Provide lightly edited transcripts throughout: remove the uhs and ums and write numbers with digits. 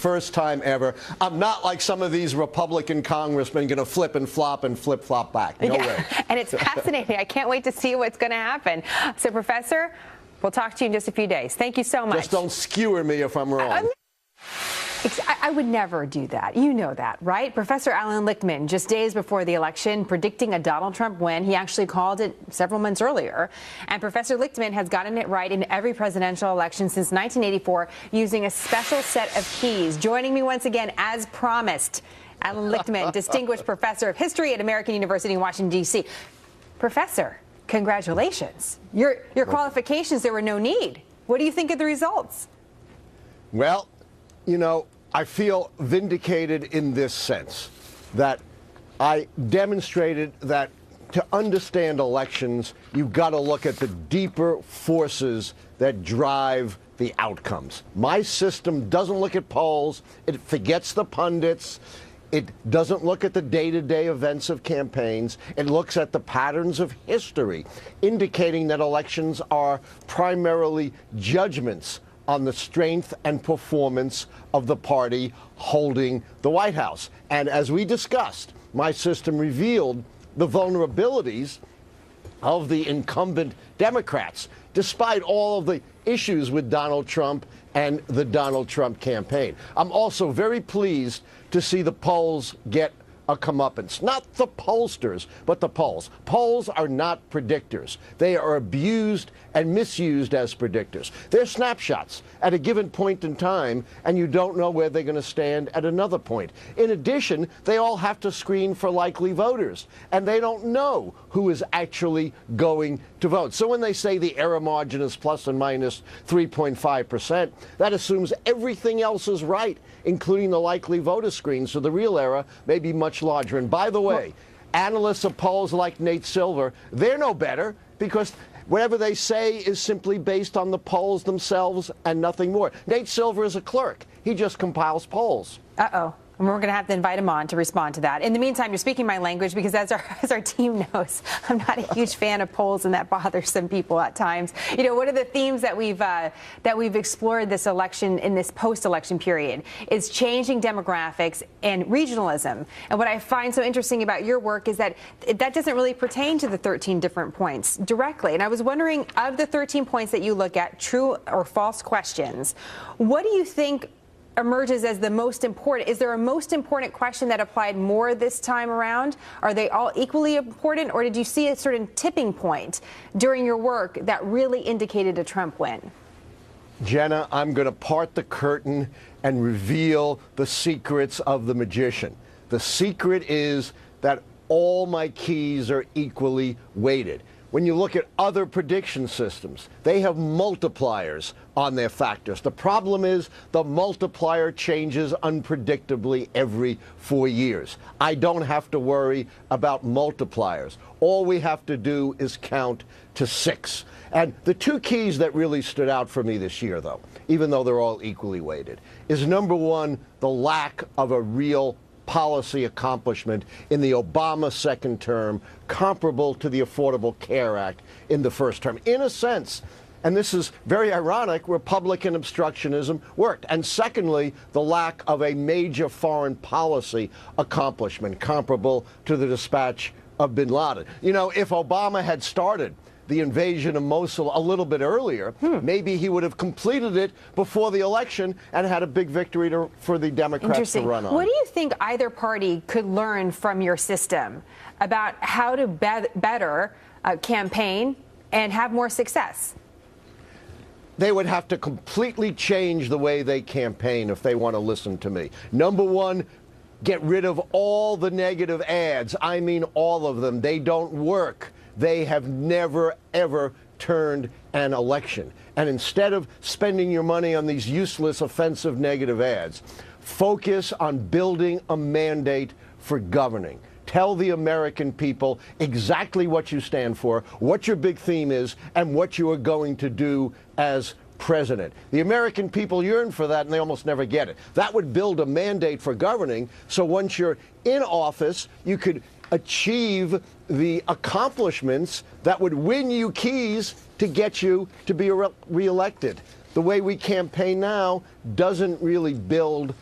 first time ever. I'm not like some of these Republican congressmen going to flip and flip-flop back. No way. And it's fascinating. I can't wait to see what's going to happen. So, Professor, we'll talk to you in just a few days. Thank you so much. Just don't skewer me if I'm wrong. I would never do that. You know that, right? Professor Alan Lichtman, just days before the election, predicting a Donald Trump win. He actually called it several months earlier. And Professor Lichtman has gotten it right in every presidential election since 1984 using a special set of keys. Joining me once again, as promised, Alan Lichtman, distinguished professor of history at American University in Washington, D.C. Professor, congratulations. Your qualifications, there were no need. What do you think of the results? Well, you know, I feel vindicated in this sense that I demonstrated that to understand elections, you've got to look at the deeper forces that drive the outcomes. My system doesn't look at polls. It forgets the pundits. It doesn't look at the day-to-day events of campaigns. It looks at the patterns of history, indicating that elections are primarily judgments on the strength and performance of the party holding the White House. And as we discussed, my system revealed the vulnerabilities of the incumbent Democrats, despite all of the issues with Donald Trump and the Donald Trump campaign. I'm also very pleased to see the polls get a comeuppance. Not the pollsters, but the polls. Polls are not predictors. They are abused and misused as predictors. They're snapshots at a given point in time, and you don't know where they're going to stand at another point. In addition, they all have to screen for likely voters, and they don't know who is actually going to vote. So when they say the error margin is plus and minus 3.5%, that assumes everything else is right, including the likely voter screen. So the real error may be much larger. And by the way, analysts of polls like Nate Silver, they're no better because whatever they say is simply based on the polls themselves and nothing more. Nate Silver is a clerk. He just compiles polls. Uh-oh. And we're going to have to invite him on to respond to that. In the meantime, you're speaking my language because as our team knows, I'm not a huge fan of polls, and that bothers some people at times. You know, one of the themes that we've explored this election in this post-election period is changing demographics and regionalism. And what I find so interesting about your work is that that doesn't really pertain to the 13 different points directly. And I was wondering, of the 13 points that you look at, true or false questions, what do you think emerges as the most important? Is there a most important question that applied more this time around? Are they all equally important, or did you see a certain tipping point during your work that really indicated a Trump win? Jenna, I'm going to part the curtain and reveal the secrets of the magician. The secret is that all my keys are equally weighted. When you look at other prediction systems, they have multipliers on their factors. The problem is the multiplier changes unpredictably every 4 years. I don't have to worry about multipliers. All we have to do is count to 6. And the two keys that really stood out for me this year, though, even though they're all equally weighted, is number one, the lack of a real policy accomplishment in the Obama second term comparable to the Affordable Care Act in the first term. In a sense, and this is very ironic, Republican obstructionism worked. And secondly, the lack of a major foreign policy accomplishment comparable to the dispatch of bin Laden. You know, if Obama had started the invasion of Mosul a little bit earlier, maybe he would have completed it before the election and had a big victory for the Democrats to run on. What do you think either party could learn from your system about how to better campaign and have more success? They would have to completely change the way they campaign if they want to listen to me. Number one, get rid of all the negative ads. I mean all of them. They don't work. They have never, ever turned an election. And instead of spending your money on these useless, offensive, negative ads, focus on building a mandate for governing. Tell the American people exactly what you stand for, what your big theme is, and what you are going to do as president. The American people yearn for that, and they almost never get it. That would build a mandate for governing, so once you're in office, you could achieve the accomplishments that would win you keys to get you to be reelected. The way we campaign now doesn't really build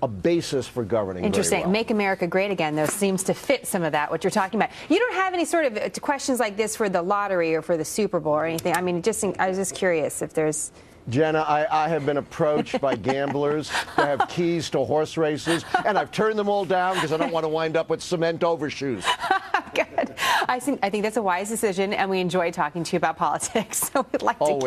a basis for governing. Interesting. Very well. Make America Great Again, though, seems to fit some of that, what you're talking about. You don't have any sort of questions like this for the lottery or for the Super Bowl or anything? I mean, I was just curious if there's... Jenna, I have been approached by gamblers to have keys to horse races, and I've turned them all down because I don't want to wind up with cement overshoes. Good. I think that's a wise decision, and we enjoy talking to you about politics. So we'd like to keep